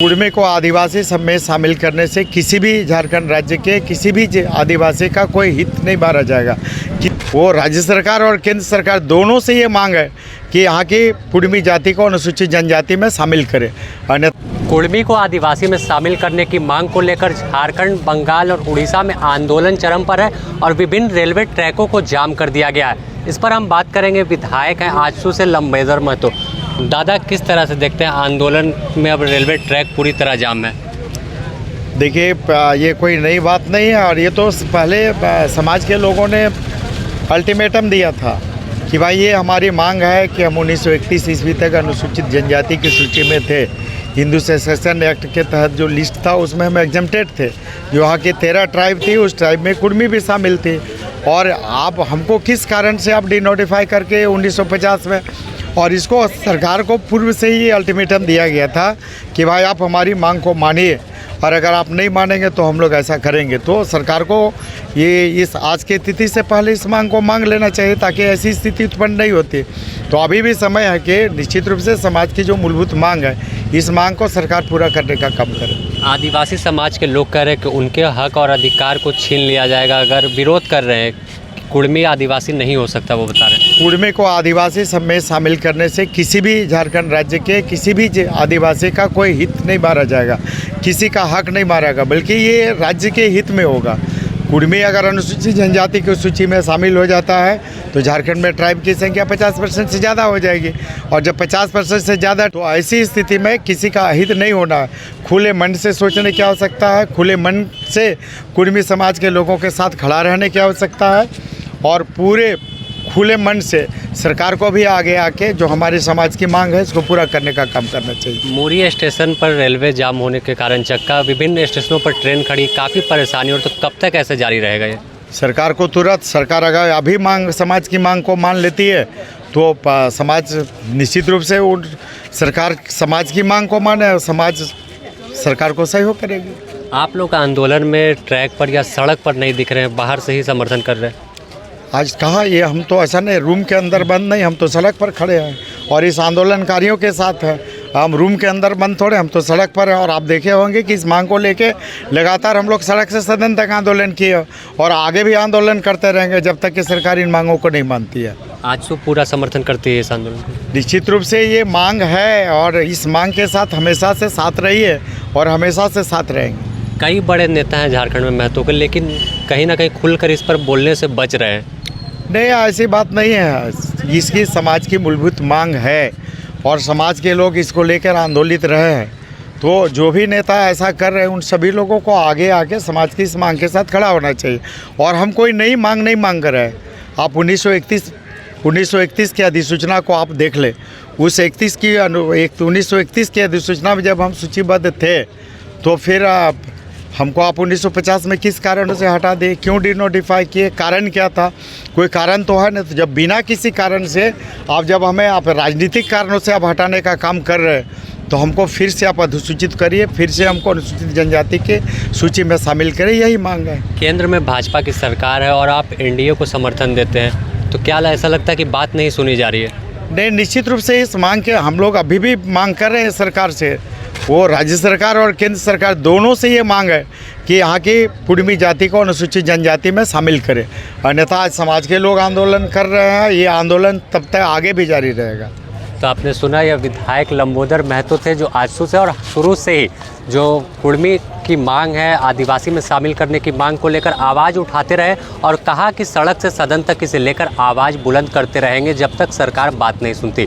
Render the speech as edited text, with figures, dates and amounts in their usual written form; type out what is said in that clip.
कुड़मी को आदिवासी सब में शामिल करने से किसी भी झारखंड राज्य के किसी भी आदिवासी का कोई हित नहीं मारा जाएगा कि वो राज्य सरकार और केंद्र सरकार दोनों से ये मांग है कि यहाँ की कुड़मी जाति को अनुसूचित जनजाति में शामिल करे। अन्यथा कुड़मी को आदिवासी में शामिल करने की मांग को लेकर झारखंड, बंगाल और उड़ीसा में आंदोलन चरम पर है और विभिन्न रेलवे ट्रैकों को जाम कर दिया गया है। इस पर हम बात करेंगे, विधायक हैं आजसू से लंबेदर महतो। दादा, किस तरह से देखते हैं आंदोलन में अब रेलवे ट्रैक पूरी तरह जाम है? देखिए, ये कोई नई बात नहीं है और ये तो पहले समाज के लोगों ने अल्टीमेटम दिया था कि भाई ये हमारी मांग है कि हम 1931 ईस्वी तक अनुसूचित जनजाति की सूची में थे। हिंदू सेसेशन एक्ट के तहत जो लिस्ट था उसमें हम एग्जम्प्टेड थे। जो वहाँ की 13 ट्राइब थी, उस ट्राइब में कुड़मी भी शामिल थी। और आप हमको किस कारण से आप डिनोटिफाई करके 1950 में, और इसको सरकार को पूर्व से ही अल्टीमेटम दिया गया था कि भाई आप हमारी मांग को मानिए और अगर आप नहीं मानेंगे तो हम लोग ऐसा करेंगे। तो सरकार को ये इस आज की तिथि से पहले इस मांग को मांग लेना चाहिए ताकि ऐसी स्थिति उत्पन्न नहीं होती। तो अभी भी समय है कि निश्चित रूप से समाज की जो मूलभूत मांग है, इस मांग को सरकार पूरा करने का काम करे। आदिवासी समाज के लोग कह रहे हैं कि उनके हक और अधिकार को छीन लिया जाएगा अगर विरोध कर रहे हैं। कुड़मी आदिवासी नहीं हो सकता, वो बता रहे हैं। कुड़मी को आदिवासी सब में शामिल करने से किसी भी झारखंड राज्य के किसी भी आदिवासी का कोई हित नहीं मारा जाएगा, किसी का हक नहीं मारेगा, बल्कि ये राज्य के हित में होगा। कुड़मी अगर अनुसूचित जनजाति की सूची में शामिल हो जाता है तो झारखंड में ट्राइब की संख्या 50% से ज़्यादा हो जाएगी और जब 50% से ज़्यादा, तो ऐसी स्थिति में किसी का हित नहीं होना है। खुले मन से सोचने की आवश्यकता है, खुले मन से कुड़मी समाज के लोगों के साथ खड़ा रहने की आवश्यकता है और पूरे खुले मन से सरकार को भी आगे आके जो हमारे समाज की मांग है इसको पूरा करने का काम करना चाहिए। मुरी स्टेशन पर रेलवे जाम होने के कारण चक्का विभिन्न स्टेशनों पर ट्रेन खड़ी, काफ़ी परेशानी। और तो कब तक ऐसे जारी रहेगा ये? सरकार को तुरंत, सरकार अगर अभी समाज की मांग को मान लेती है तो समाज निश्चित रूप से सरकार समाज की मांग को माने, समाज सरकार को सहयोग करेगी। आप लोग आंदोलन में ट्रैक पर या सड़क पर नहीं दिख रहे हैं, बाहर से ही समर्थन कर रहे हैं? आज कहाँ, ये हम तो ऐसा नहीं रूम के अंदर बंद नहीं, हम तो सड़क पर खड़े हैं और इस आंदोलनकारियों के साथ हैं। हम रूम के अंदर बंद थोड़े, हम तो सड़क पर हैं। और आप देखे होंगे कि इस मांग को लेके लगातार हम लोग सड़क से सदन तक आंदोलन किए और आगे भी आंदोलन करते रहेंगे जब तक कि सरकार इन मांगों को नहीं मानती है। आजसू पूरा समर्थन करती है इस आंदोलन को? निश्चित रूप से ये मांग है और इस मांग के साथ हमेशा से साथ रही है और हमेशा से साथ रहेंगे। कई बड़े नेता हैं झारखंड में महतो के, लेकिन कहीं ना कहीं खुलकर इस पर बोलने से बच रहे हैं। नहीं, ऐसी बात नहीं है। इसकी समाज की मूलभूत मांग है और समाज के लोग इसको लेकर आंदोलित रहे हैं। तो जो भी नेता ऐसा कर रहे हैं उन सभी लोगों को आगे आके समाज की इस मांग के साथ खड़ा होना चाहिए। और हम कोई नई मांग नहीं मांग रहे हैं। आप 1931 की अधिसूचना को आप देख ले। उस 1931 की अधिसूचना में जब हम सूचीबद्ध थे तो फिर हमको आप 1950 में किस कारणों से हटा दे, क्यों डिनोटिफाई किए, कारण क्या था? कोई कारण तो है ना। तो जब बिना किसी कारण से जब हमें आप राजनीतिक कारणों से आप हटाने का काम कर रहे हैं तो हमको फिर से आप अधिसूचित करिए, फिर से हमको अनुसूचित जनजाति के सूची में शामिल करें, यही मांग है। केंद्र में भाजपा की सरकार है और आप एनडीए को समर्थन देते हैं, तो क्या ऐसा लगता है कि बात नहीं सुनी जा रही है? नहीं, निश्चित रूप से इस मांग के हम लोग अभी भी मांग कर रहे हैं सरकार से। वो राज्य सरकार और केंद्र सरकार दोनों से ये मांग है कि यहाँ की कुड़मी जाति को अनुसूचित जनजाति में शामिल करें। अन्यथा आज समाज के लोग आंदोलन कर रहे हैं, ये आंदोलन तब तक आगे भी जारी रहेगा। तो आपने सुना, यह विधायक लंबोदर महतो थे जो आजसू से और शुरू से ही जो कुड़मी की मांग है, आदिवासी में शामिल करने की मांग को लेकर आवाज़ उठाते रहे और कहा कि सड़क से सदन तक इसे लेकर आवाज़ बुलंद करते रहेंगे जब तक सरकार बात नहीं सुनती।